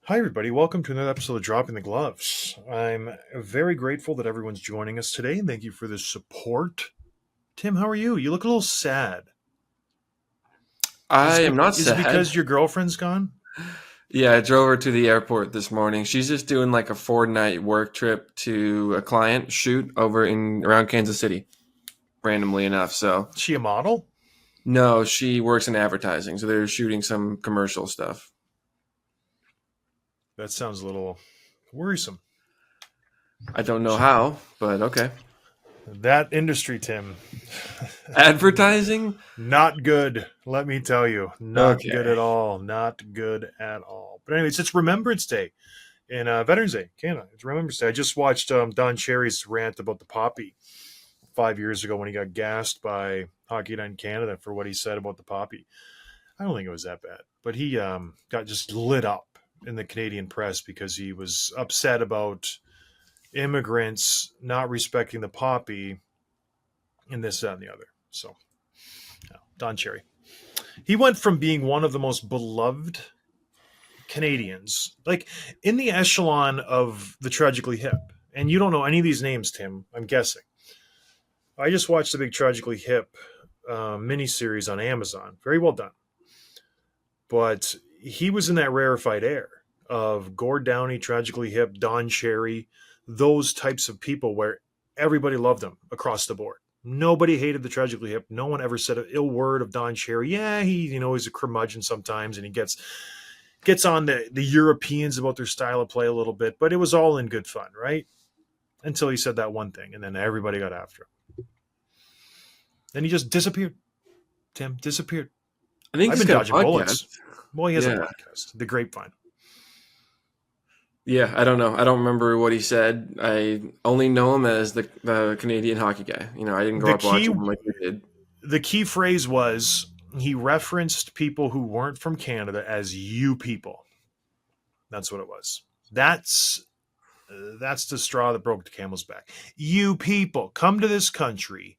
Hi, everybody. Welcome to another episode of Dropping the Gloves. I'm very grateful that everyone's joining us today, and thank you for the support. Tim, how are you? You look a little sad. I am not Is it sad. because your girlfriend's gone? Yeah, I drove her to the airport this morning. She's just doing like a 4 night work trip to a client shoot over in around Kansas City, randomly enough. So Is she a model? no, she works in advertising, so they're shooting some commercial stuff. That sounds a little worrisome. I don't know how, but okay. That industry, Tim, Advertising? not good. Let me tell you, not good Okay. at all. Not good at all. But anyways, it's Remembrance Day and Veterans Day, Canada. It's Remembrance Day. I just watched Don Cherry's rant about the poppy 5 years ago when he got gassed by Hockey Night in Canada for what he said about the poppy. I don't think it was that bad, but he got just lit up in the Canadian press because he was upset about immigrants not respecting the poppy and this, that, and the other. So, yeah, Don Cherry. He went from being one of the most beloved Canadians, like in the echelon of the Tragically Hip. And you don't know any of these names, Tim, I'm guessing. I just watched the big Tragically Hip miniseries on Amazon. Very well done. But he was in that rarefied air of Gord Downey, Tragically Hip, Don Cherry, those types of people where everybody loved him across the board. Nobody hated the Tragically Hip. No one ever said an ill word of Don Cherry. Yeah, he's a curmudgeon sometimes, and he gets on the Europeans about their style of play a little bit, but it was all in good fun, right? Until he said that one thing, and then everybody got after him. Then he just disappeared. Tim disappeared. I think I've he's been got a dodging podcast. bullets. Well, he has a Yeah. podcast, The Grapevine. Yeah, I don't know. I don't remember what he said. I only know him as the Canadian hockey guy. I didn't grow The up watching key him like you did. the key phrase was he referenced people who weren't from Canada as you people. That's what it was. That's the straw that broke the camel's back. You people, come to this country.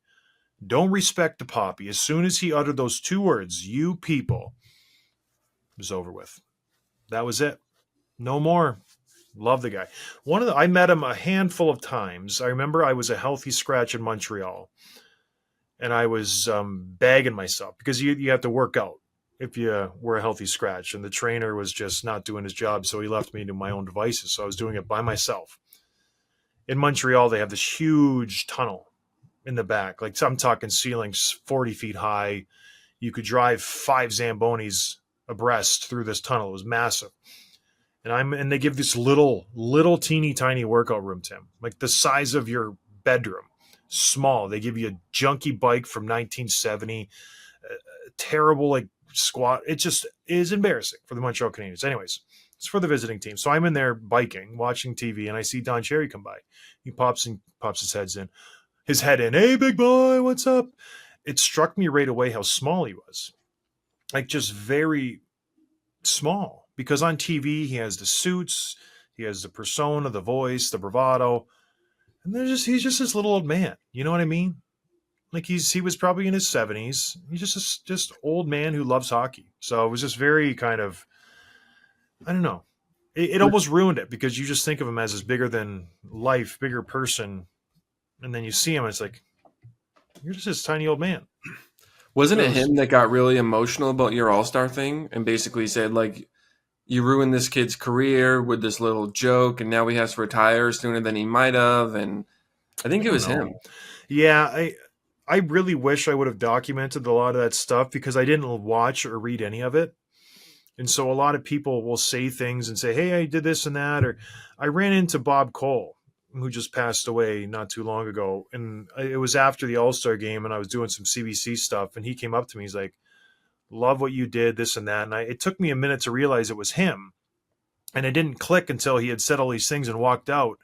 Don't respect the poppy. As soon as he uttered those two words, you people, it was over with. That was it. No more. Love the guy. I met him a handful of times. I remember I was a healthy scratch in Montreal, and I was bagging myself because you have to work out if you were a healthy scratch, and the trainer was just not doing his job, so he left me to my own devices. So I was doing it by myself. In Montreal, they have this huge tunnel in the back, like I'm talking ceilings 40 feet high. You could drive 5 Zambonis abreast through this tunnel. It was massive. And they give this little teeny tiny workout room, Tim, like the size of your bedroom, small. They give you a junky bike from 1970, terrible like squat. It just is embarrassing for the Montreal Canadiens. Anyways, it's for the visiting team. So I'm in there biking, watching TV, and I see Don Cherry come by. He pops his head in. Hey, big boy, what's up? It struck me right away how small he was, like just very small. Because on TV he has the suits, he has the persona, the voice, the bravado, and he's just this little old man. You know what I mean? Like he was probably in his 70s. He's just old man who loves hockey. So it was just very kind of, I don't know. It almost ruined it because you just think of him as this bigger than life, bigger person, and then you see him, and it's like you're just this tiny old man. Wasn't So it it was him that got really emotional about your All Star thing and basically said like you ruined this kid's career with this little joke, and now he has to retire sooner than he might have? And I I think it don't was know. him. Yeah, I really wish I would have documented a lot of that stuff because I didn't watch or read any of it. And so a lot of people will say things and say, "Hey, I did this and that," or I ran into Bob Cole, who just passed away not too long ago, and it was after the All-Star game, and I was doing some CBC stuff, and he came up to me, he's like, "Love what you did, this and that," and it took me a minute to realize it was him, and it didn't click until he had said all these things and walked out.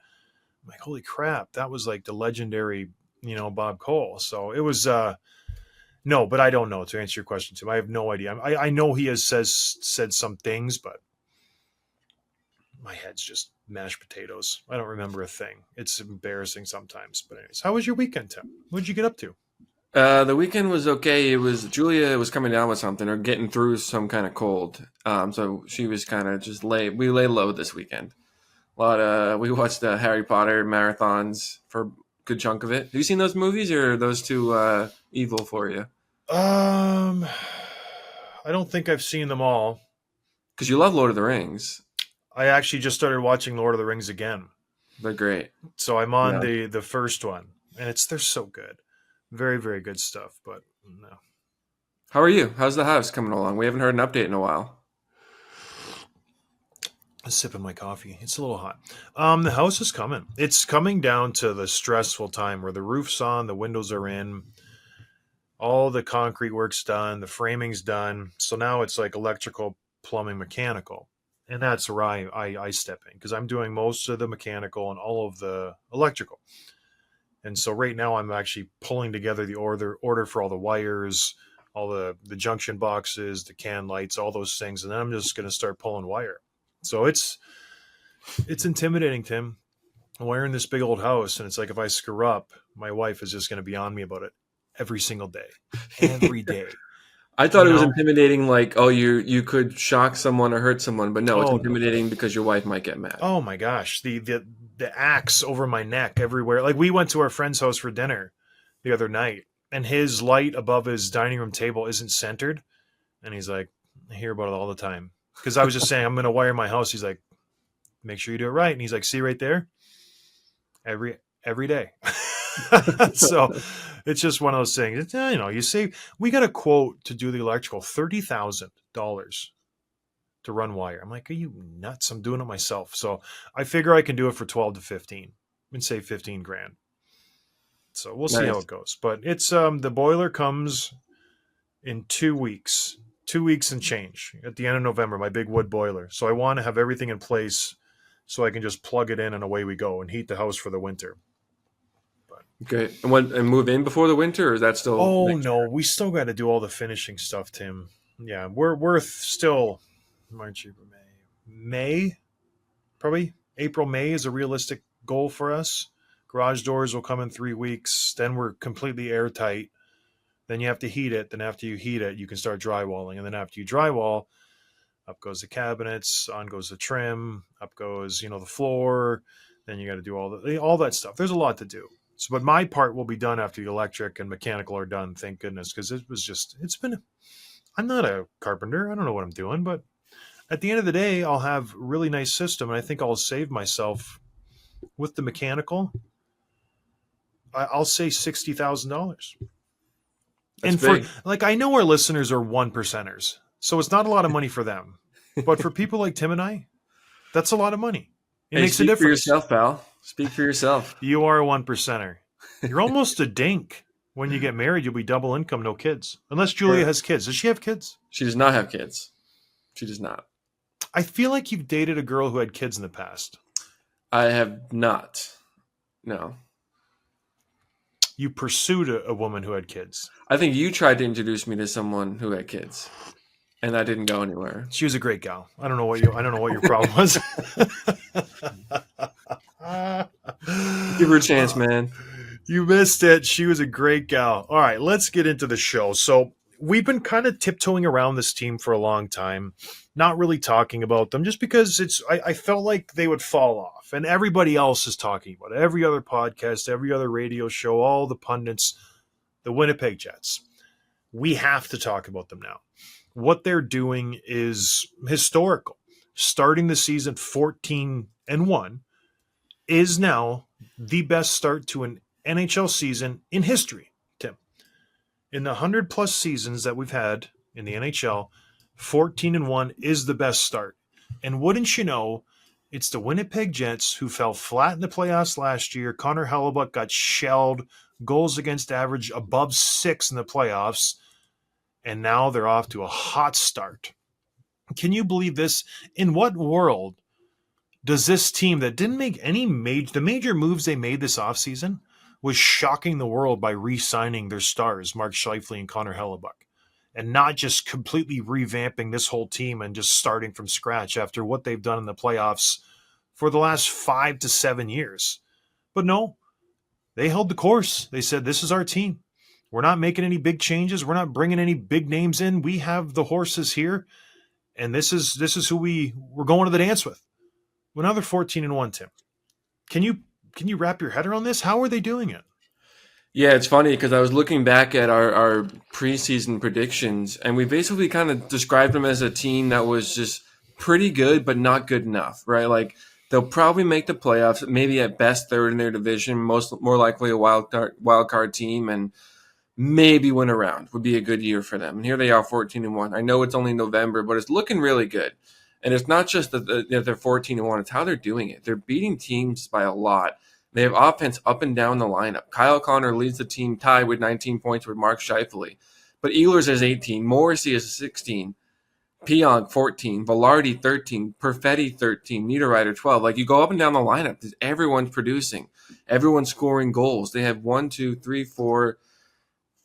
I'm like, "Holy crap, that was like the legendary, Bob Cole." So it was. No, but I don't know. To answer your question, Tim, I have no idea. I know he has said some things, but my head's just mashed potatoes. I don't remember a thing. It's embarrassing sometimes. But anyways, how was your weekend, Tim? What did you get up to? The weekend was okay. It was Julia was coming down with something or getting through some kind of cold. So she was kind of just we lay low this weekend. We watched Harry Potter marathons for a good chunk of it. Have you seen those movies, or are those too evil for you? I don't think I've seen them all. Because you love Lord of the Rings. I actually just started watching Lord of the Rings again. They're great. So I'm on Yeah. the first one, and they're so good. Very, very good stuff, but no. How are you? How's the house coming along? We haven't heard an update in a while. I'm sipping my coffee. It's a little hot. The house is coming. It's coming down to the stressful time where the roof's on, the windows are in, all the concrete work's done, the framing's done. So now it's like electrical, plumbing, mechanical. And that's where I step in because I'm doing most of the mechanical and all of the electrical. And so right now I'm actually pulling together the order for all the wires, all the junction boxes, the can lights, all those things. And then I'm just going to start pulling wire. So it's intimidating, Tim. We're in this big old house, and it's like if I screw up, my wife is just going to be on me about it every single day, every day. I thought it was intimidating, like, oh, you could shock someone or hurt someone, but no, it's intimidating because your wife might get mad. Oh my gosh, the axe over my neck everywhere. Like we went to our friend's house for dinner the other night, and his light above his dining room table isn't centered, and he's like, I hear about it all the time. Because I was just saying I'm going to wire my house. He's like, make sure you do it right, and he's like, see right there, every day. So it's just one of those things. It's, you save. We got a quote to do the electrical, $30,000 to run wire. I'm like, are you nuts? I'm doing it myself. So I figure I can do it for 12 to 15 and save 15 grand. So we'll see how it goes. But it's the boiler comes in 2 weeks. 2 weeks and change at the end of November, my big wood boiler. So I want to have everything in place so I can just plug it in and away we go and heat the house for the winter. But, okay. And move in before the winter, or is that still? Oh no, we still got to do all the finishing stuff, Tim. Yeah, we're still March, April, May, probably April, May is a realistic goal for us. Garage doors will come in 3 weeks. Then we're completely airtight. Then you have to heat it. Then after you heat it, you can start drywalling. And then after you drywall, up goes the cabinets, on goes the trim, up goes, the floor. Then you got to do all that stuff. There's a lot to do. So, but my part will be done after the electric and mechanical are done. Thank goodness. Because I'm not a carpenter. I don't know what I'm doing. But at the end of the day, I'll have a really nice system. And I think I'll save myself with the mechanical. I'll say $60,000. And big. I know our listeners are 1%ers, so it's not a lot of money for them. But for people like Tim and I, that's a lot of money. It makes a difference. Speak for yourself, pal. Speak for yourself. You are a 1%er. You're almost a dink. When you get married, you'll be double income, no kids. Unless Julia has kids. Does she have kids? She does not have kids. She does not. I feel like you've dated a girl who had kids in the past. I have not. No. You pursued a woman who had kids. I think you tried to introduce me to someone who had kids, and that didn't go anywhere. She was a great gal. I don't know what your problem was. Give her a chance, man. You missed it. She was a great gal. All right, let's get into the show. So we've been kind of tiptoeing around this team for a long time, not really talking about them, just because I felt like they would fall off. And everybody else is talking about it. Every other podcast, every other radio show, all the pundits, the Winnipeg Jets. We have to talk about them now. What they're doing is historical. Starting the season 14-1 is now the best start to an NHL season in history, Tim. In the 100+ seasons that we've had in the NHL, 14-1 is the best start. And wouldn't you know, it's the Winnipeg Jets who fell flat in the playoffs last year. Connor Hellebuyck got shelled, goals against average above 6 in the playoffs, and now they're off to a hot start. Can you believe this? In what world does this team that didn't make any the major moves they made this offseason was shocking the world by re-signing their stars, Mark Scheifele and Connor Hellebuyck, and not just completely revamping this whole team and just starting from scratch after what they've done in the playoffs for the last 5 to 7 years. But no, they held the course. They said, this is our team. We're not making any big changes. We're not bringing any big names in. We have the horses here, and this is who we're going to the dance with. Well, now they're 14-1, Tim. Can you wrap your head around this? How are they doing it? Yeah, it's funny because I was looking back at our preseason predictions, and we basically kind of described them as a team that was just pretty good, but not good enough, right? Like they'll probably make the playoffs, maybe at best third in their division, more likely a wild card team, and maybe win a round would be a good year for them. And here they are, 14-1. I know it's only November, but it's looking really good. And it's not just that they're 14-1; it's how they're doing it. They're beating teams by a lot. They have offense up and down the lineup. Kyle Connor leads the team tied with 19 points with Mark Scheifele. But Ehlers has 18. Morrissey has 16. Pionk 14. Velarde 13. Perfetti 13. Niederreiter 12. Like you go up and down the lineup, everyone's producing. Everyone's scoring goals. They have 1, 2, 3, 4,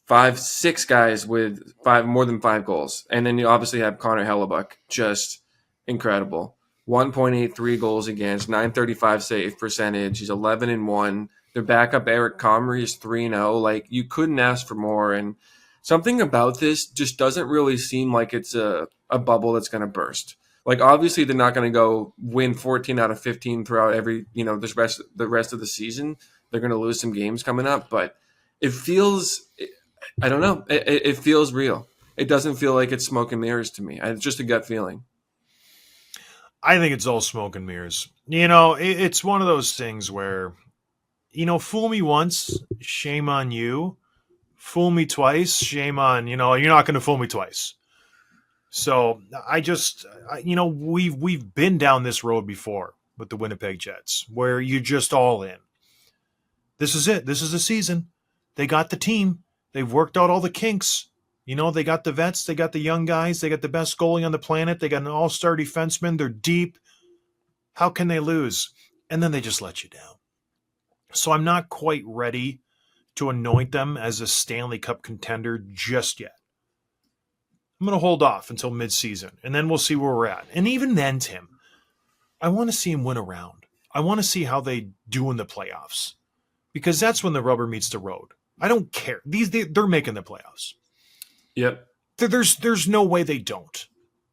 5, 6 guys with more than 5 goals. And then you obviously have Connor Hellebuck, just incredible. 1.83 goals against, 935 save percentage. He's 11-1. Their backup Eric Comrie is 3-0. Like you couldn't ask for more. And something about this just doesn't really seem like it's a bubble that's going to burst. Like obviously they're not going to go win 14 out of 15 throughout the rest of the season. They're going to lose some games coming up, but it feels, I don't know. It feels real. It doesn't feel like it's smoke and mirrors to me. It's just a gut feeling. I think it's all smoke and mirrors. It's one of those things where, fool me once, shame on you. Fool me twice, shame on, you're not going to fool me twice. So we've been down this road before with the Winnipeg Jets where you're just all in. This is it. This is the season. They got the team. They've worked out all the kinks. They got the vets, they got the young guys, they got the best goalie on the planet, they got an all-star defenseman, they're deep. How can they lose? And then they just let you down. So I'm not quite ready to anoint them as a Stanley Cup contender just yet. I'm going to hold off until midseason, and then we'll see where we're at. And even then, Tim, I want to see them win a round. I want to see how they do in the playoffs, because that's when the rubber meets the road. I don't care. They're making the playoffs. Yep. There's no way they don't.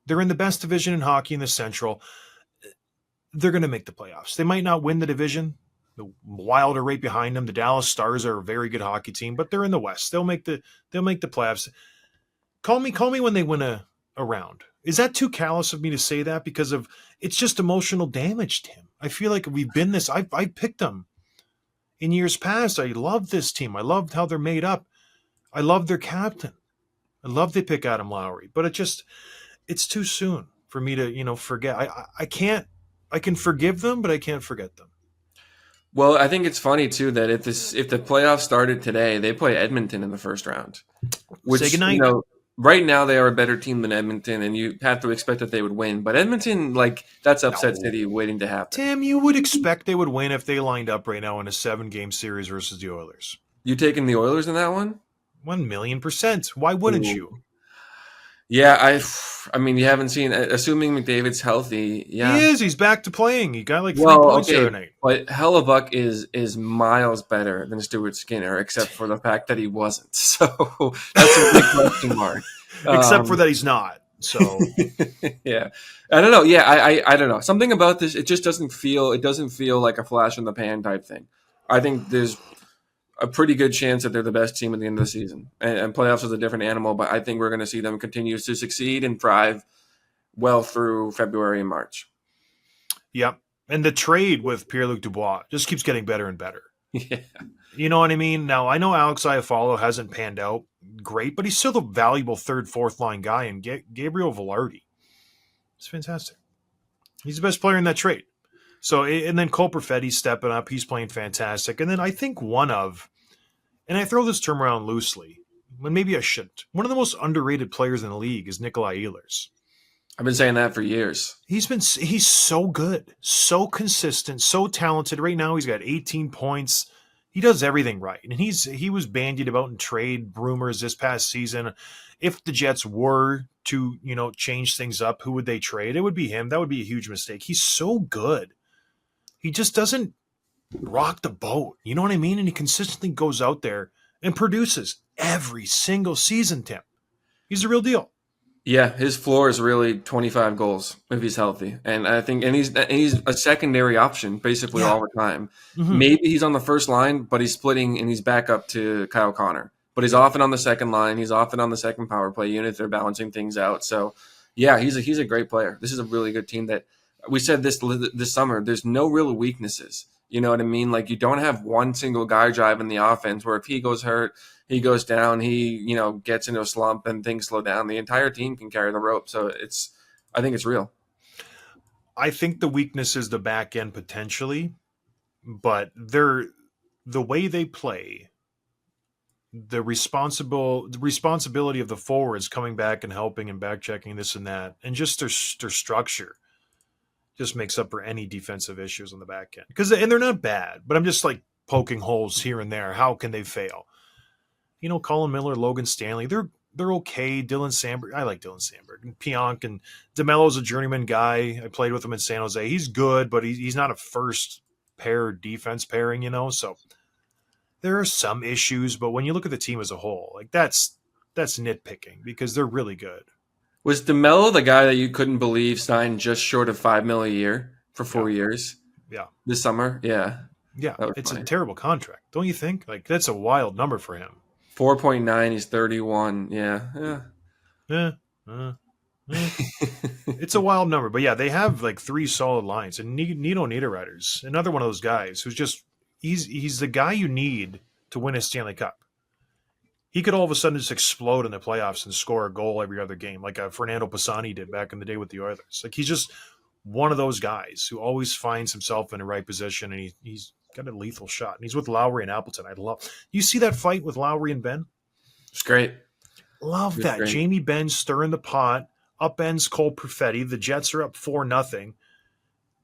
They're in the best division in hockey in the Central. They're going to make the playoffs. They might not win the division. The Wild are right behind them. The Dallas Stars are a very good hockey team, but they're in the West. They'll make the playoffs. Call me when they win a round. Is that too callous of me to say that? Because it's just emotional damage, Tim. I feel like we've been this. I picked them in years past. I loved this team. I loved how they're made up. I loved their captain. I love they pick Adam Lowry, but it's too soon for me to, forget. I can forgive them, but I can't forget them. Well, I think it's funny too that if the playoffs started today, they play Edmonton in the first round. Which, say goodnight. Right now they are a better team than Edmonton, and you have to expect that they would win. But Edmonton, that's upset city waiting to happen. Tim, you would expect they would win if they lined up right now in a 7-game series versus the Oilers. You taking the Oilers in that one? 1,000,000%. Why wouldn't you? Yeah, I mean, you haven't seen. Assuming McDavid's healthy, yeah, he is. He's back to playing. He got 3 points the other night. But Hellebuck is miles better than Stuart Skinner, except for the fact that he wasn't. So that's a big question mark. Except for that he's not. So yeah, I don't know. Yeah, I don't know. Something about this, it just doesn't feel. It doesn't feel like a flash in the pan type thing. I think there's a pretty good chance that they're the best team at the end of the season. And playoffs is a different animal, but I think we're going to see them continue to succeed and thrive well through February and March. Yep. And the trade with Pierre-Luc Dubois just keeps getting better and better. Yeah. You know what I mean? Now, I know Alex Iafallo hasn't panned out great, but he's still the valuable third, fourth line guy. And Gabriel Velarde, it's fantastic. He's the best player in that trade. So, and then Cole Perfetti's stepping up. He's playing fantastic. And then I think and I throw this term around loosely, when maybe I shouldn't. One of the most underrated players in the league is Nikolai Ehlers. I've been saying that for years. He's so good, so consistent, so talented. Right now, he's got 18 points. He does everything right. And he was bandied about in trade rumors this past season. If the Jets were to, change things up, who would they trade? It would be him. That would be a huge mistake. He's so good. He just doesn't rock the boat. You know what I mean? And he consistently goes out there and produces every single season, Tim. He's the real deal. Yeah, his floor is really 25 goals if he's healthy, and I think, and he's a secondary option basically all the time. Mm-hmm. Maybe he's on the first line, but he's splitting and he's back up to Kyle Connor. But he's often on the second line. He's often on the second power play unit. They're balancing things out. So, yeah, he's a great player. This is a really good team. That we said this summer. There's no real weaknesses. You know what I mean? Like, you don't have one single guy driving the offense where if he goes hurt, he goes down, he, gets into a slump and things slow down. The entire team can carry the rope. So I think it's real. I think the weakness is the back end potentially, but the way they play, the responsibility of the forwards coming back and helping and back checking this and that, and just their structure just makes up for any defensive issues on the back end. And they're not bad, but I'm just like poking holes here and there. How can they fail? Colin Miller, Logan Stanley, they're okay. Dylan Sandberg, I like Dylan Sandberg. And Pionk and DeMello's a journeyman guy. I played with him in San Jose. He's good, but he's not a first pair defense pairing, So there are some issues, but when you look at the team as a whole, like that's nitpicking because they're really good. Was DeMello the guy that you couldn't believe signed just short of $5 million a year for 4 years? Yeah. This summer? Yeah. Yeah. It's funny. A terrible contract. Don't you think? Like, that's a wild number for him. 4.9, he's 31. Yeah. It's a wild number. But yeah, they have like 3 solid lines. And Nino Niederreiter's another one of those guys who's just he's the guy you need to win a Stanley Cup. He could all of a sudden just explode in the playoffs and score a goal every other game, like Fernando Pisani did back in the day with the Oilers. Like, he's just one of those guys who always finds himself in the right position, and he's got a lethal shot. And he's with Lowry and Appleton. You see that fight with Lowry and Ben? It's great. Love that. Great. Jamie Benn stirring the pot, upends Cole Perfetti. The Jets are up 4-0.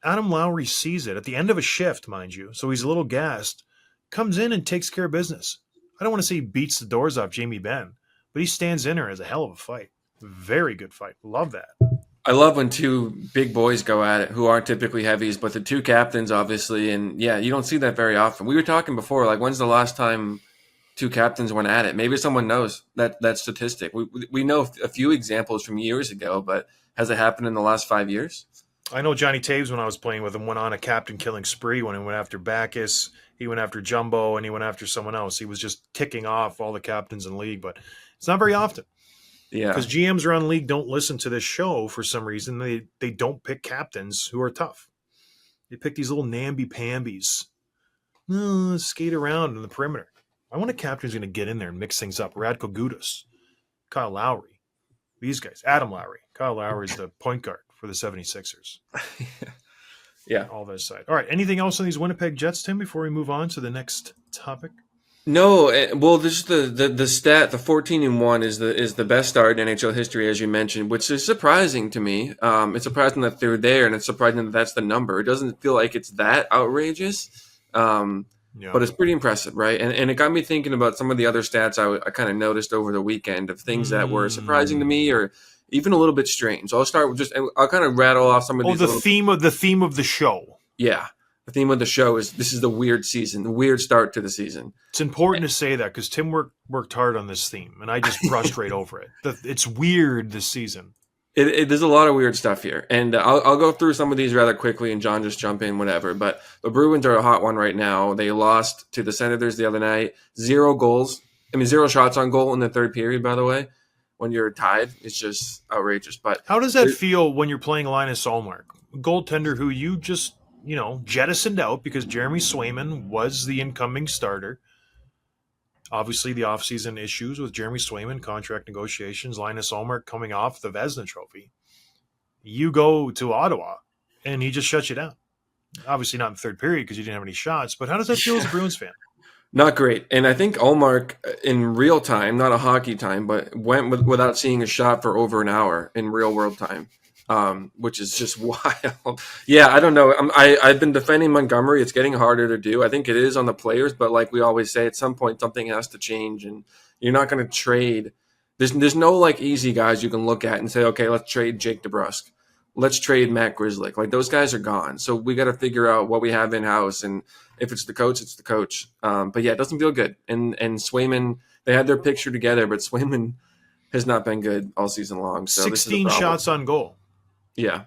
Adam Lowry sees it at the end of a shift, mind you, so he's a little gassed, comes in and takes care of business. I don't want to say he beats the doors off Jamie Benn, but he stands in there as a hell of a fight. Very good fight. Love that. I love when 2 big boys go at it who aren't typically heavies, but the 2 captains, obviously. And, yeah, you don't see that very often. We were talking before, like, when's the last time 2 captains went at it? Maybe someone knows that statistic. We know a few examples from years ago, but has it happened in the last 5 years? I know Johnny Taves, when I was playing with him, went on a captain-killing spree when he went after Backus. He went after Jumbo, and he went after someone else. He was just ticking off all the captains in the league, but it's not very often. Yeah. Because GMs around the league don't listen to this show for some reason. They don't pick captains who are tough. They pick these little namby-pambies. Skate around in the perimeter. I want a captain who's going to get in there and mix things up. Radko Gudas, Kyle Lowry, these guys. Adam Lowry. Kyle Lowry is the point guard for the 76ers. Yeah. All that aside. All right. Anything else on these Winnipeg Jets, Tim, before we move on to the next topic? No. Well, this the stat, the 14-1 is the best start in NHL history, as you mentioned, which is surprising to me. It's surprising that they're there, and it's surprising that that's the number. It doesn't feel like it's that outrageous, but it's pretty impressive, right? And it got me thinking about some of the other stats I kind of noticed over the weekend of things that were surprising to me or even a little bit strange. I'll start with I'll kind of rattle off some of these. The theme of the show. Yeah. The theme of the show is this is the weird season, the weird start to the season. It's important to say that because Tim worked hard on this theme, and I just brushed right over it. It's weird this season. There's a lot of weird stuff here, and I'll go through some of these rather quickly, and John just jump in, whatever. But the Bruins are a hot one right now. They lost to the Senators the other night. 0 goals. 0 shots on goal in the third period, by the way. When you're tied, it's just outrageous. But how does that feel when you're playing Linus Ullmark, goaltender who you just jettisoned out because Jeremy Swayman was the incoming starter? Obviously, the offseason issues with Jeremy Swayman, contract negotiations, Linus Ullmark coming off the Vezina Trophy. You go to Ottawa, and he just shuts you down. Obviously not in the third period because you didn't have any shots, but how does that feel as a Bruins fan? Not great. And I think Ullmark, in real time, not a hockey time, but went without seeing a shot for over an hour in real-world time, which is just wild. Yeah, I don't know. I've been defending Montgomery. It's getting harder to do. I think it is on the players, but like we always say, at some point something has to change, and you're not going to trade. There's no like easy guys you can look at and say, okay, let's trade Jake DeBrusk. Let's trade Matt Grzelcyk. Like, those guys are gone. So we got to figure out what we have in-house, and if it's the coach, it's the coach. But yeah, it doesn't feel good. And Swayman, They had their picture together, but Swayman has not been good all season long. So this is a 16 problem. shots on goal. Yeah.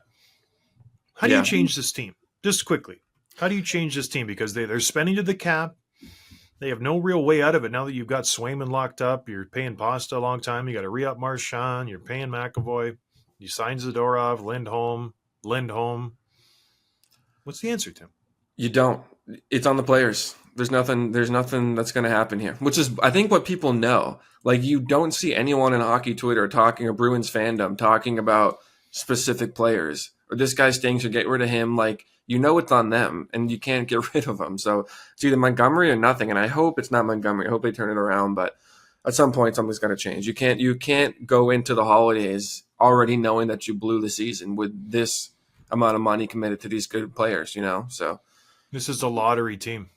How do you change this team? Just quickly. How do you change this team? Because they're spending to the cap. They have no real way out of it now that you've got Swayman locked up. You're paying Pasta a long time. You got to re-up Marchand. You're paying McAvoy. You signed Zadorov, Lindholm. What's the answer, Tim? You don't. It's on the players. There's nothing that's going to happen here, which is, I think, what people know. Like, you don't see anyone in hockey Twitter talking, or Bruins fandom talking about specific players, or this guy stinks, or get rid of him. Like, you know it's on them, and you can't get rid of them. So it's either Montgomery or nothing, and I hope it's not Montgomery. I hope they turn it around, but at some point something's going to change. You can't go into the holidays already knowing that you blew the season with this amount of money committed to these good players, So this is a lottery team.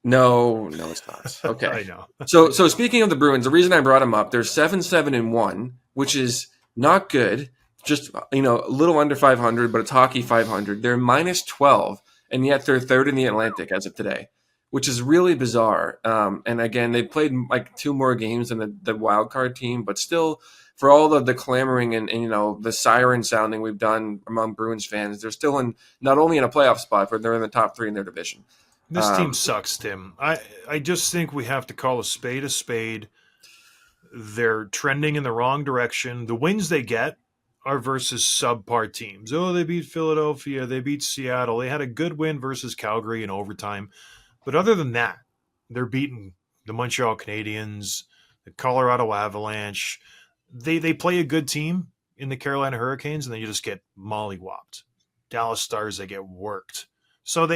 No, it's not. Okay. I know. So speaking of the Bruins, the reason I brought them up, they're 7-7-1, which is not good. Just, a little under 500, but it's hockey 500. They're minus 12, and yet they're third in the Atlantic as of today, which is really bizarre. And again, they played like 2 more games than the wild card team, but still, for all the clamoring and the siren sounding we've done among Bruins fans, they're still not only in a playoff spot, but they're in the top 3 in their division. This team sucks, Tim. I just think we have to call a spade a spade. They're trending in the wrong direction. The wins they get are versus subpar teams. Oh, they beat Philadelphia. They beat Seattle. They had a good win versus Calgary in overtime. But other than that, they're beating the Montreal Canadiens, the Colorado Avalanche. They play a good team in the Carolina Hurricanes, and then you just get mollywopped. Dallas Stars, they get worked. So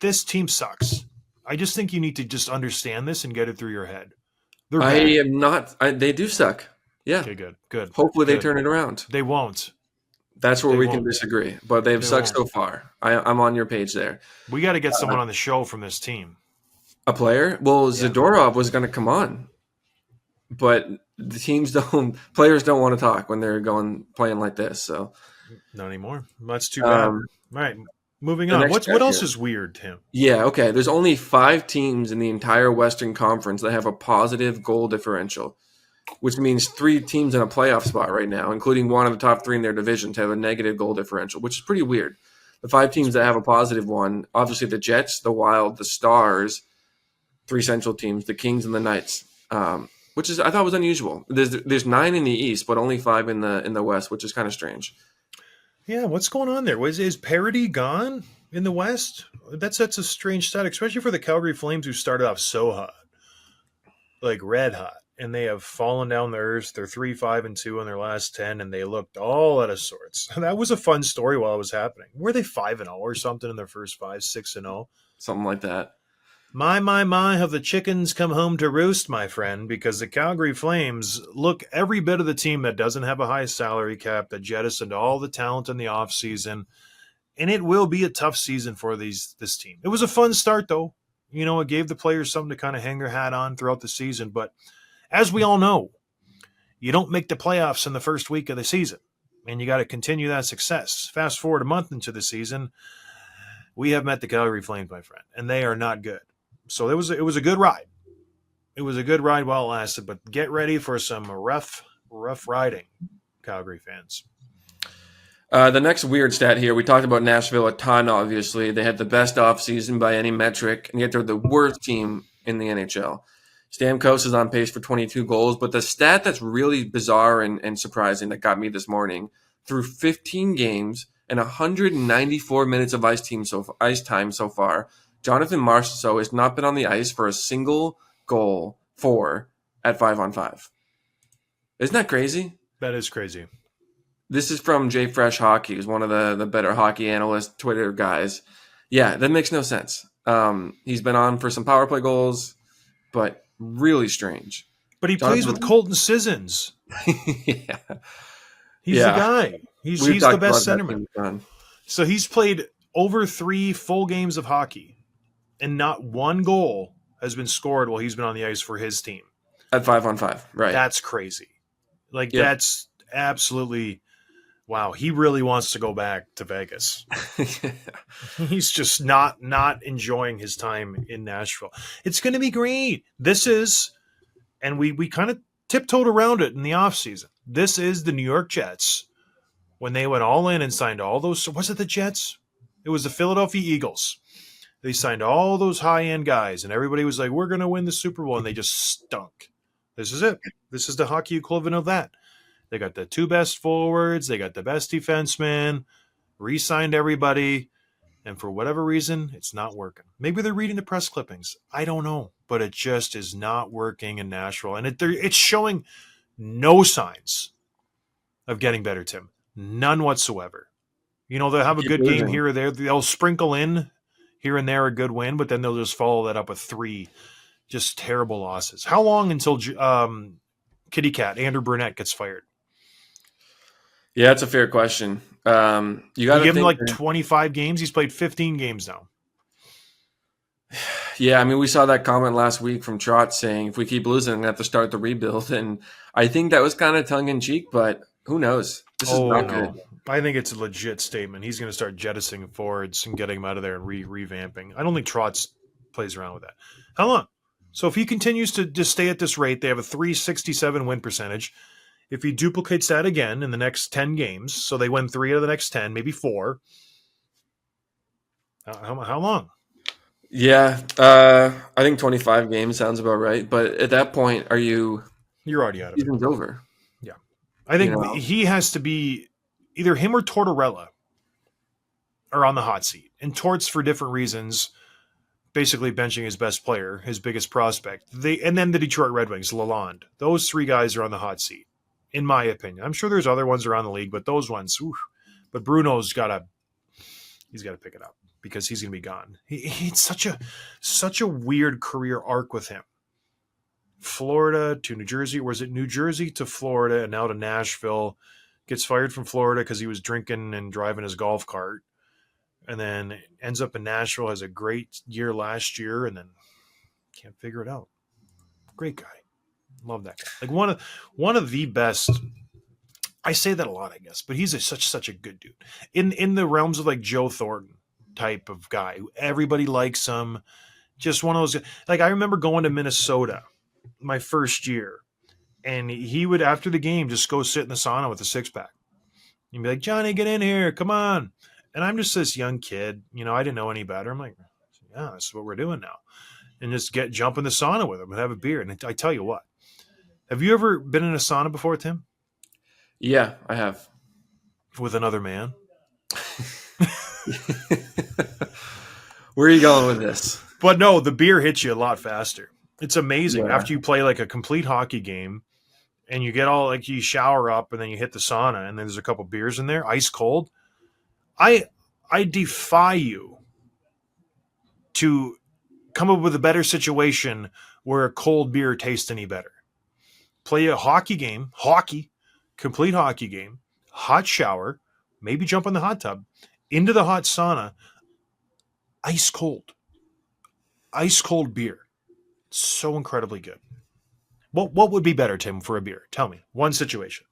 this team sucks. I just think you need to just understand this and get it through your head. I am not. They do suck. Yeah. Okay, good. Hopefully they turn it around. They won't. That's where we can disagree, but they've sucked so far. I'm on your page there. We got to get someone on the show from this team. A player? Well, Zadorov was going to come on, but the players don't want to talk when they're playing like this. So not anymore. That's too bad. All right, moving on. What else is weird, Tim? Yeah, okay. There's only 5 teams in the entire Western Conference that have a positive goal differential, which means 3 teams in a playoff spot right now, including one of the top 3 in their division, to have a negative goal differential, which is pretty weird. The 5 teams that have a positive one, obviously the Jets, the Wild, the Stars, 3 Central teams, the Kings and the Knights, which I thought was unusual. There's 9 in the East, but only 5 in the West, which is kind of strange. Yeah, what's going on there? Is parity gone in the West? That's a strange stat, especially for the Calgary Flames, who started off so hot, like red hot. And they have fallen down the earth. They're 3-5-2 in their last 10, and they looked all out of sorts. That was a fun story while it was happening. Were they 5-0 or something in their first 5, 6-0? Something like that. My, have the chickens come home to roost, my friend, because the Calgary Flames look every bit of the team that doesn't have a high salary cap, that jettisoned all the talent in the offseason. And it will be a tough season for this team. It was a fun start, though. It gave the players something to kind of hang their hat on throughout the season, but as we all know, you don't make the playoffs in the first week of the season, and you got to continue that success. Fast forward a month into the season, we have met the Calgary Flames, my friend, and they are not good. So it was a good ride. It was a good ride while it lasted, but get ready for some rough riding, Calgary fans. The next weird stat here, we talked about Nashville a ton, obviously. They had the best offseason by any metric, and yet they're the worst team in the NHL. Stamkos is on pace for 22 goals, but the stat that's really bizarre and surprising that got me this morning, through 15 games and 194 minutes of ice time so far, Jonathan Marchessault has not been on the ice for a single goal at 5-on-5. Isn't that crazy? That is crazy. This is from Jay Fresh Hockey, who's one of the better hockey analyst Twitter guys. Yeah, that makes no sense. He's been on for some power play goals, but really strange. But he plays with Colton Sissons. Yeah. He's the guy. He's the best centerman. So he's played over 3 full games of hockey, and not one goal has been scored while he's been on the ice for his team. At 5-on-5, right. That's crazy. That's absolutely... Wow, he really wants to go back to Vegas. He's just not enjoying his time in Nashville. It's going to be great. This is And we kind of tiptoed around it in the offseason. This is the New York Jets when they went all in and signed all those. Was it the Jets? It was the Philadelphia Eagles. They signed all those high-end guys, and everybody was like, we're going to win the Super Bowl, and they just stunk. This is it. This is the hockey equivalent of that. They got the 2 best forwards. They got the best defensemen. Re-signed everybody. And for whatever reason, it's not working. Maybe they're reading the press clippings. I don't know. But it just is not working in Nashville. And it's showing no signs of getting better, Tim. None whatsoever. They'll have a good game here or there. They'll sprinkle in here and there a good win, but then they'll just follow that up with 3 just terrible losses. How long until Kitty Cat, Andrew Burnett, gets fired? Yeah, that's a fair question. You got to give him like 25 games. He's played 15 games now. Yeah, I mean, we saw that comment last week from Trotz saying if we keep losing, we have to start the rebuild. And I think that was kind of tongue-in-cheek, but who knows? This is not good. I think it's a legit statement. He's going to start jettisoning forwards and getting them out of there and revamping. I don't think Trotz plays around with that. How long? So if he continues to just stay at this rate, they have a .367 win percentage. If he duplicates that again in the next 10 games, so they win 3 out of the next 10, maybe 4. How long? Yeah, I think 25 games sounds about right. But at that point, you're already out of it. Season's over. Yeah. I think he has to be either him or Tortorella are on the hot seat. And Torts, for different reasons, basically benching his best player, his biggest prospect. And then the Detroit Red Wings, Lalonde. Those 3 guys are on the hot seat, in my opinion. I'm sure there's other ones around the league, but those ones, oof. But Bruno's got to pick it up because he's going to be gone. It's such a weird career arc with him. Florida to New Jersey, or is it New Jersey to Florida and now to Nashville? Gets fired from Florida because he was drinking and driving his golf cart, and then ends up in Nashville, has a great year last year, and then can't figure it out. Great guy. Love that guy. Like one of the best. I say that a lot, I guess, but he's such a good dude. In the realms of like Joe Thornton type of guy, everybody likes him. Just one of those. Like I remember going to Minnesota my first year, and he would after the game just go sit in the sauna with a 6-pack. You'd be like, Johnny, get in here, come on. And I'm just this young kid, I didn't know any better. I'm like, yeah, this is what we're doing now. And just jump in the sauna with him and have a beer. And I tell you what, have you ever been in a sauna before, Tim? Yeah, I have. With another man? Where are you going with this? But no, the beer hits you a lot faster. It's amazing. Yeah. After you play like a complete hockey game and you get all like you shower up and then you hit the sauna and then there's a couple beers in there, ice cold. I defy you to come up with a better situation where a cold beer tastes any better. Play a complete hockey game, hot shower, maybe jump in the hot tub, into the hot sauna, ice cold beer. So incredibly good. What would be better, Tim, for a beer? Tell me. One situation.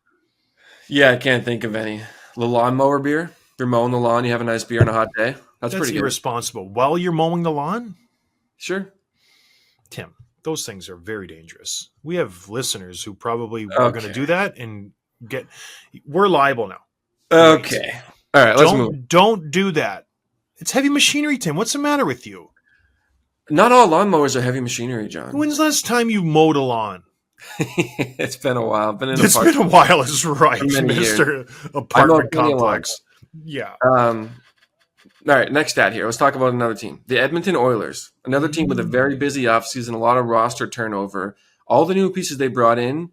Yeah, I can't think of any. The lawnmower beer. If you're mowing the lawn, you have a nice beer on a hot day. That's pretty good. Irresponsible. While you're mowing the lawn? Sure. Tim, those things are very dangerous. We have listeners who probably are going to do that and we're liable now. Okay. All right, let's move. Don't do that. It's heavy machinery, Tim. What's the matter with you? Not all lawnmowers are heavy machinery, John. When's the last time you mowed a lawn? It's been a while. It's been a while, is right, Mr. Apartment Complex. Yeah. All right, next stat here. Let's talk about another team. The Edmonton Oilers. Another team with a very busy offseason, a lot of roster turnover. All the new pieces they brought in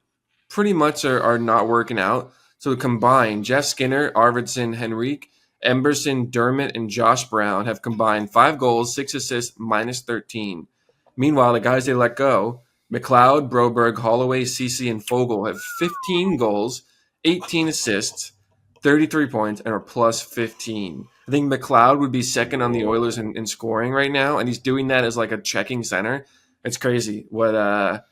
pretty much are not working out. So combined, Jeff Skinner, Arvidsson, Henrique, Emberson, Dermott, and Josh Brown have combined 5 goals, 6 assists, minus 13. Meanwhile, the guys they let go, McLeod, Broberg, Holloway, Ceci, and Fogle have 15 goals, 18 assists, 33 points, and are plus 15. I think McLeod would be second on the Oilers in scoring right now, and he's doing that as like a checking center. It's crazy. A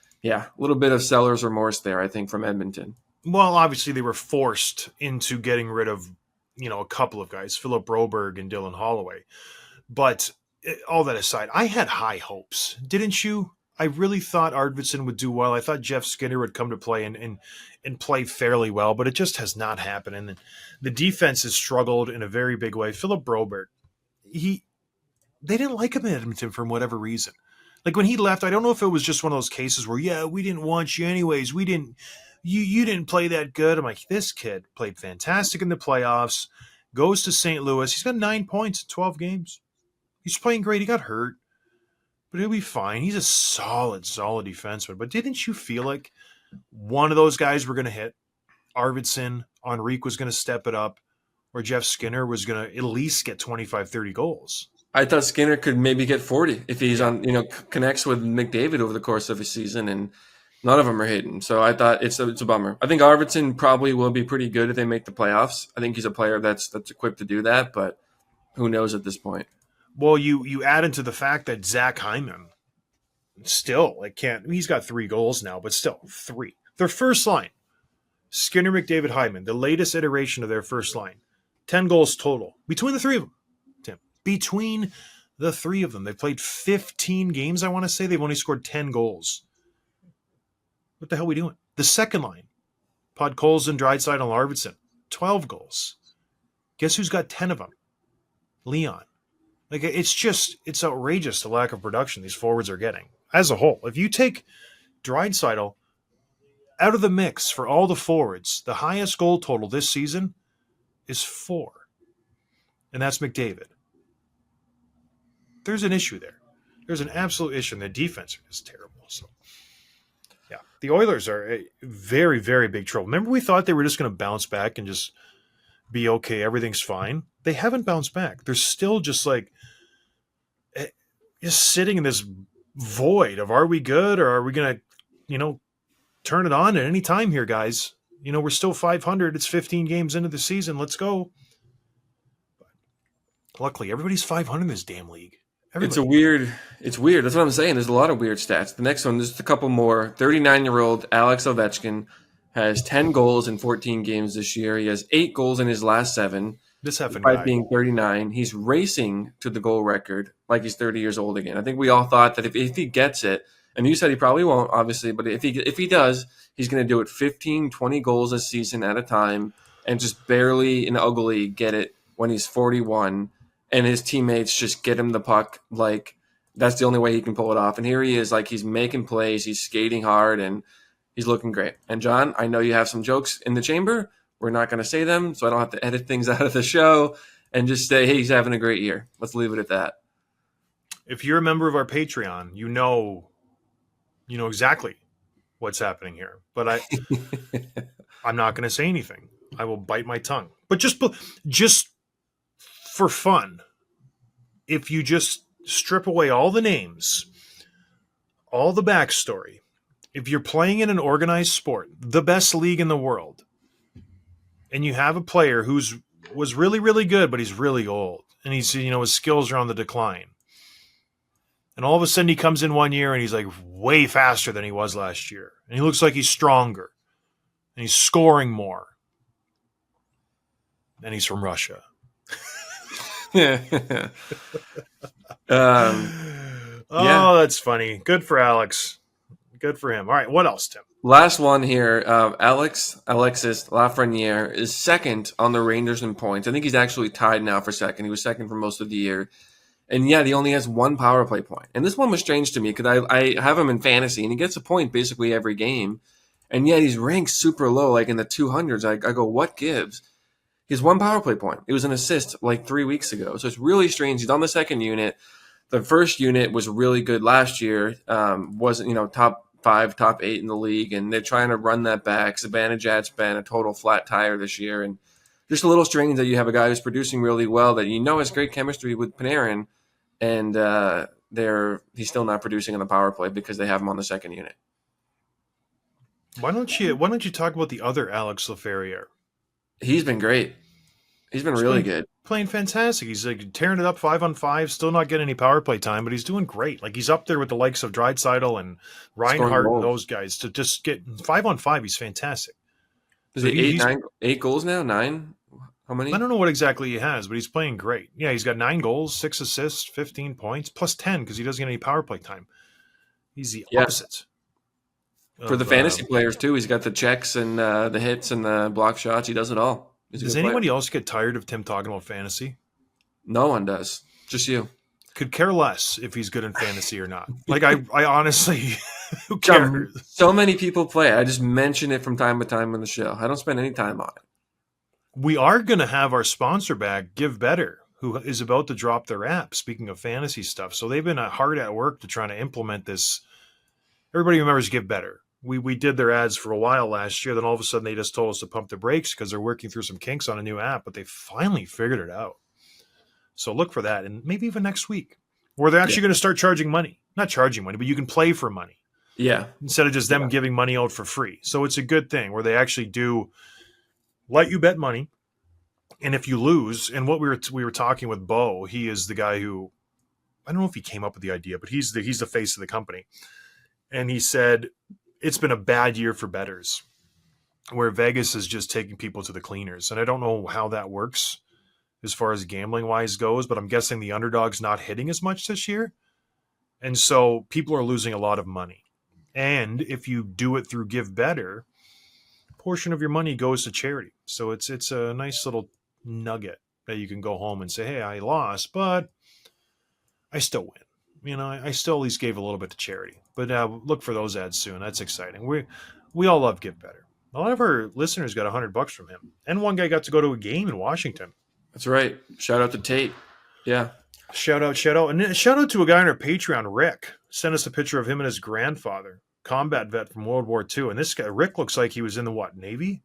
little bit of seller's remorse there, I think, from Edmonton. Well, obviously they were forced into getting rid of a couple of guys, Philip Broberg and Dylan Holloway. But all that aside, I had high hopes. Didn't you? I really thought Arvidsson would do well. I thought Jeff Skinner would come to play and play fairly well, but it just has not happened. And the defense has struggled in a very big way. Philip Broberg, they didn't like him in Edmonton for whatever reason. Like when he left, I don't know if it was just one of those cases where, yeah, we didn't want you anyways. You didn't play that good. I'm like, this kid played fantastic in the playoffs, goes to St. Louis. He's got 9 points in 12 games. He's playing great. He got hurt, but he'll be fine. He's a solid defenseman. But didn't you feel like one of those guys were going to hit? Arvidsson, Henrique was going to step it up, or Jeff Skinner was going to at least get 25, 30 goals. I thought Skinner could maybe get 40 if he's on, connects with McDavid over the course of a season, and none of them are hitting. So I thought it's a bummer. I think Arvidsson probably will be pretty good if they make the playoffs. I think he's a player that's equipped to do that, but who knows at this point? Well, you add into the fact that Zach Hyman still he's got 3 goals now, but still 3. Their first line, Skinner, McDavid, Hyman, the latest iteration of their first line, 10 goals total between the 3 of them. Between the 3 of them. They've played 15 games, I want to say. They've only scored 10 goals. What the hell are we doing? The second line, Podkolzin, Draisaitl, and Arvidsson, 12 goals. Guess who's got 10 of them? Leon. Like, it's outrageous the lack of production these forwards are getting. As a whole, if you take Draisaitl out of the mix for all the forwards, the highest goal total this season is 4. And that's McDavid. There's an issue there. There's an absolute issue. And the defense is terrible. So, yeah, the Oilers are a very, very big trouble. Remember, we thought they were just going to bounce back and just be okay. Everything's fine. They haven't bounced back. They're still just sitting in this void of, are we good or are we going to, turn it on at any time here, guys? We're still 500. It's 15 games into the season. Let's go. But luckily, everybody's 500 in this damn league. Everybody. It's weird. That's what I'm saying. There's a lot of weird stats. The next one, there's a couple more. 39-year-old Alex Ovechkin has 10 goals in 14 games this year. He has 8 goals in his last 7. This effing guy. By being 39. He's racing to the goal record like he's 30 years old again. I think we all thought that if he gets it, and you said he probably won't, obviously, but if he does, he's going to do it 15, 20 goals a season at a time and just barely and ugly get it when he's 41. And his teammates just get him the puck like that's the only way he can pull it off. And here he is, like he's making plays, he's skating hard, and he's looking great. And John, I know you have some jokes in the chamber. We're not going to say them, so I don't have to edit things out of the show and just say, hey, he's having a great year. Let's leave it at that. If you're a member of our Patreon, you know exactly what's happening here. But I'm not going to say anything. I will bite my tongue. But just for fun, if you just strip away all the names, all the backstory, if you're playing in an organized sport, the best league in the world, and you have a player was really, really good, but he's really old, and he's his skills are on the decline, and all of a sudden he comes in one year and he's like way faster than he was last year, and he looks like he's stronger, and he's scoring more, and he's from Russia. Yeah. That's funny. Good for Alex. Good for him. All right, what else, Tim? Last one here. Alexis Lafreniere is second on the Rangers in points. I think he's actually tied now for second. He was second for most of the year. And yeah, he only has 1 power play point. And this one was strange to me because I have him in fantasy, and he gets a point basically every game. And yet he's ranked super low, like in the 200s. I go, what gives? He has 1 power play point. It was an assist like 3 weeks ago. So it's really strange. He's on the second unit. The first unit was really good last year. Wasn't, top 5, top 8 in the league. And they're trying to run that back. Zibanejad's been a total flat tire this year. And just a little strange that you have a guy who's producing really well that has great chemistry with Panarin. And he's still not producing on the power play because they have him on the second unit. Why don't you talk about the other Alex Lafreniere? He's been great. He's been really good. Playing fantastic. He's like tearing it up 5-on-5, still not getting any power play time, but he's doing great. Like he's up there with the likes of Draisaitl and Reinhart and those guys to just get 5-on-5. He's fantastic. Is it 8 goals now? 9? How many? I don't know what exactly he has, but he's playing great. Yeah, he's got 9 goals, 6 assists, 15 points, plus 10 because he doesn't get any power play time. He's the Yeah. opposite. For the fantasy players, too, he's got the checks and the hits and the block shots. He does it all. He's a Does good player. anybody else get tired of Tim talking about fantasy? No one does. Just you. Could care less if he's good in fantasy or not. Like, I honestly, who John, cares? so many people play. I just mention it from time to time on the show. I don't spend any time on it. We are going to have our sponsor back, Give Better, who is about to drop their app, speaking of fantasy stuff. So they've been hard at work to try to implement this. Everybody remembers Give Better. We did their ads for a while last year. Then all of a sudden they just told us to pump the brakes because they're working through some kinks on a new app, but they finally figured it out. So look for that, and maybe even next week, where they're actually going to start charging money. Not charging money, but you can play for money. Yeah. Instead of just them giving money out for free. So it's a good thing where they actually do let you bet money. And if you lose, and what we were talking with Bo, he is the guy who, I don't know if he came up with the idea, but he's the face of the company. And he said, it's been a bad year for bettors, where Vegas is just taking people to the cleaners. And I don't know how that works as far as gambling wise goes, but I'm guessing the underdog's not hitting as much this year. And so people are losing a lot of money. And if you do it through Give Better, a portion of your money goes to charity. So it's a nice little nugget that you can go home and say, hey, I lost, but I still win. You know, I still at least gave a little bit to charity. But look for those ads soon. That's exciting. We all love Give Better. A lot of our listeners got $100 from him. And one guy got to go to a game in Washington. That's right. Shout out to Tate. Yeah. Shout out. And shout out to a guy on our Patreon, Rick. Sent us a picture of him and his grandfather, combat vet from World War II. And this guy, Rick, looks like he was in the what, Navy?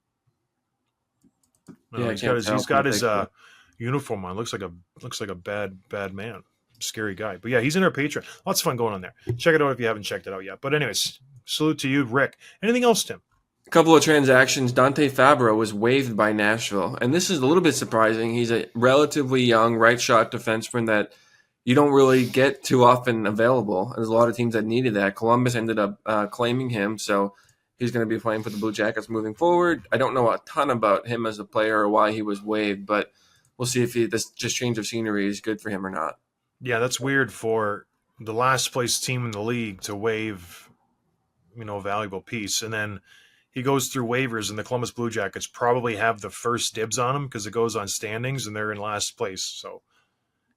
No, Yeah, he's got his uniform on. Looks like a bad man. Scary guy. But yeah, he's in our Patreon. Lots of fun going on there. Check it out if you haven't checked it out yet. But anyways, salute to you, Rick. Anything else, Tim? A couple of transactions. Dante Fabro was waived by Nashville. And this is a little bit surprising. He's a relatively young right shot defenseman that you don't really get too often available. There's a lot of teams that needed that. Columbus ended up claiming him, so he's going to be playing for the Blue Jackets moving forward. I don't know a ton about him as a player or why he was waived, but we'll see if this just change of scenery is good for him or not. Yeah, that's weird for the last place team in the league to waive, a valuable piece. And then he goes through waivers, and the Columbus Blue Jackets probably have the first dibs on him because it goes on standings, and they're in last place. So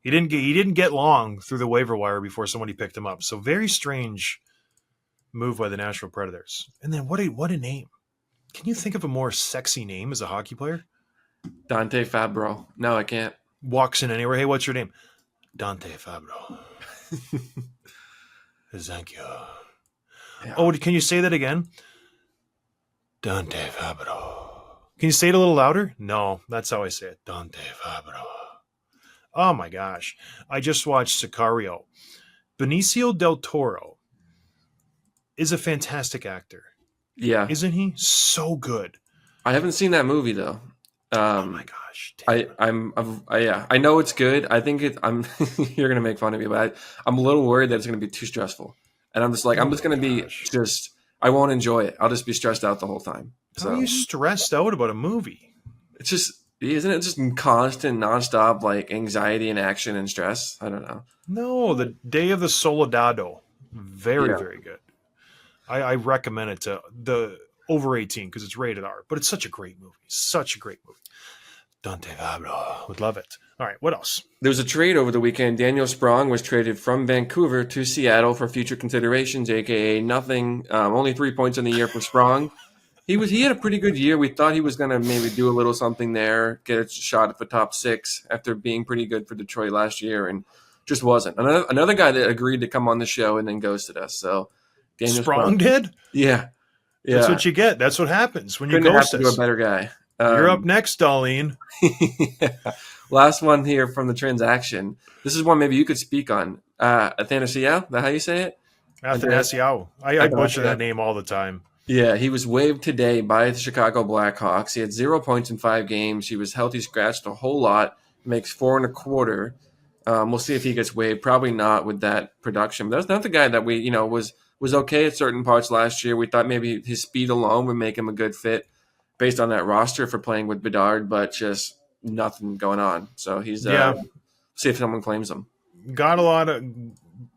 he didn't get long through the waiver wire before somebody picked him up. So very strange move by the Nashville Predators. And then what a name. Can you think of a more sexy name as a hockey player? Dante Fabro. No, I can't. Walks in anywhere. Hey, what's your name? Dante Fabro. Thank you. Yeah. Oh, can you say that again? Dante Fabro. Can you say it a little louder? No, that's how I say it. Dante Fabro. Oh my gosh. I just watched Sicario. Benicio del Toro is a fantastic actor. Yeah. Isn't he? So good. I haven't seen that movie though. Oh my gosh. I know it's good. I think you're going to make fun of me, but I'm a little worried that it's going to be too stressful. And I'm just like, I won't enjoy it. I'll just be stressed out the whole time. How are you stressed out about a movie? It's just, isn't it just constant, nonstop, like anxiety and action and stress? I don't know. No, The Day of the Soldado. Very, very good. I recommend it to the over 18 because it's rated R, but it's such a great movie. Such a great movie. Dante Fabro. Would love it. All right, what else? There was a trade over the weekend. Daniel Sprong was traded from Vancouver to Seattle for future considerations, a.k.a. nothing. Only 3 points in the year for Sprong. He had a pretty good year. We thought he was going to maybe do a little something there, get a shot at the top six after being pretty good for Detroit last year, and just wasn't. Another guy that agreed to come on the show and then ghosted us. So Daniel Sprong did? Yeah. That's what you get. That's what happens when you ghost us. Couldn't have to do a better guy. You're up next, Darlene. Yeah. Last one here from the transaction. This is one maybe you could speak on. Athanasiou, is that how you say it? Athanasiou. I butcher that name all the time. Yeah, he was waived today by the Chicago Blackhawks. He had 0 points in 5 games. He was healthy scratched a whole lot. Makes 4.25. We'll see if he gets waived. Probably not with that production. But that's not the guy that we, was okay at certain parts last year. We thought maybe his speed alone would make him a good fit based on that roster for playing with Bedard, but just nothing going on. So he's see if someone claims him. Got a lot of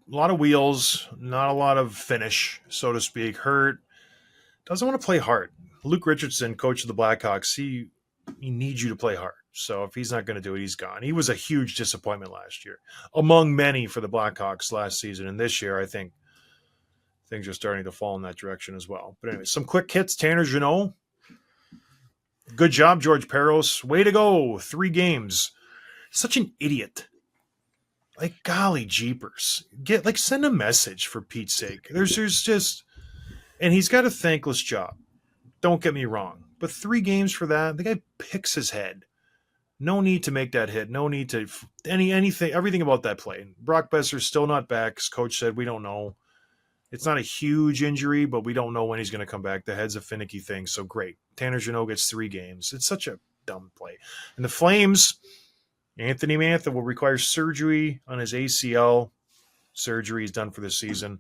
lot of wheels, not a lot of finish, so to speak. Hurt, doesn't want to play hard. Luke Richardson, coach of the Blackhawks, he needs you to play hard. So if he's not going to do it, he's gone. He was a huge disappointment last year, among many for the Blackhawks last season. And this year, I think things are starting to fall in that direction as well. But anyway, some quick hits. Tanner Jeannot. Good job, George Peros. Way to go. 3 games. Such an idiot. Like, golly jeepers. Send a message for Pete's sake. There's just, and he's got a thankless job. Don't get me wrong. But 3 games for that, the guy picks his head. No need to make that hit. No need to anything, everything about that play. Brock Besser's still not back. As coach said, we don't know. It's not a huge injury, but we don't know when he's going to come back. The head's a finicky thing, so great. Tanner Jeannot gets 3 games. It's such a dumb play. And the Flames, Anthony Mantha will require surgery on his ACL. Surgery is done for the season.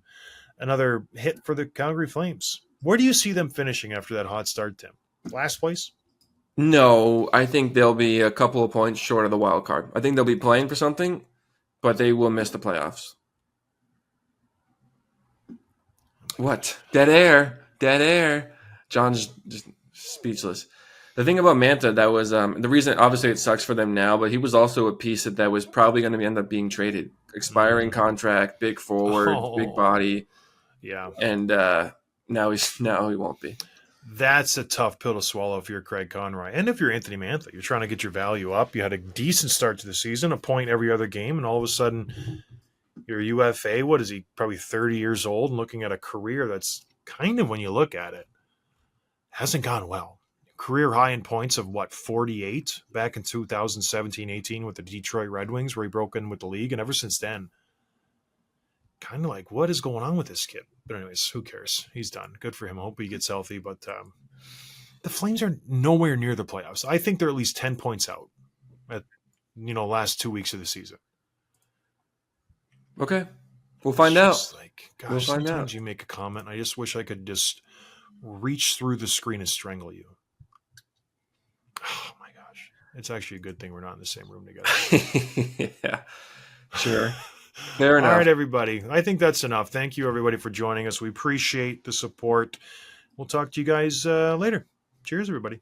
Another hit for the Calgary Flames. Where do you see them finishing after that hot start, Tim? Last place? No, I think they'll be a couple of points short of the wild card. I think they'll be playing for something, but they will miss the playoffs. What? Dead air. Dead air. John's just speechless. The thing about Mantha, that was the reason, obviously it sucks for them now, but he was also a piece that was probably going to end up being traded. Expiring contract, big forward, big body. Yeah. And now he won't be. That's a tough pill to swallow if you're Craig Conroy. And if you're Anthony Mantha, you're trying to get your value up. You had a decent start to the season, a point every other game, and all of a sudden your UFA, what is he, probably 30 years old, and looking at a career that's kind of, when you look at it, hasn't gone well. Career high in points of, 48 back in 2017-18 with the Detroit Red Wings, where he broke in with the league, and ever since then, kind of like, what is going on with this kid? But anyways, who cares? He's done. Good for him. I hope he gets healthy, but the Flames are nowhere near the playoffs. I think they're at least 10 points out at, last 2 weeks of the season. Okay. We'll find out. Like, gosh, sometimes you make a comment, I just wish I could just reach through the screen and strangle you. Oh, my gosh. It's actually a good thing we're not in the same room together. Yeah. Sure. Fair enough. All right, everybody. I think that's enough. Thank you, everybody, for joining us. We appreciate the support. We'll talk to you guys later. Cheers, everybody.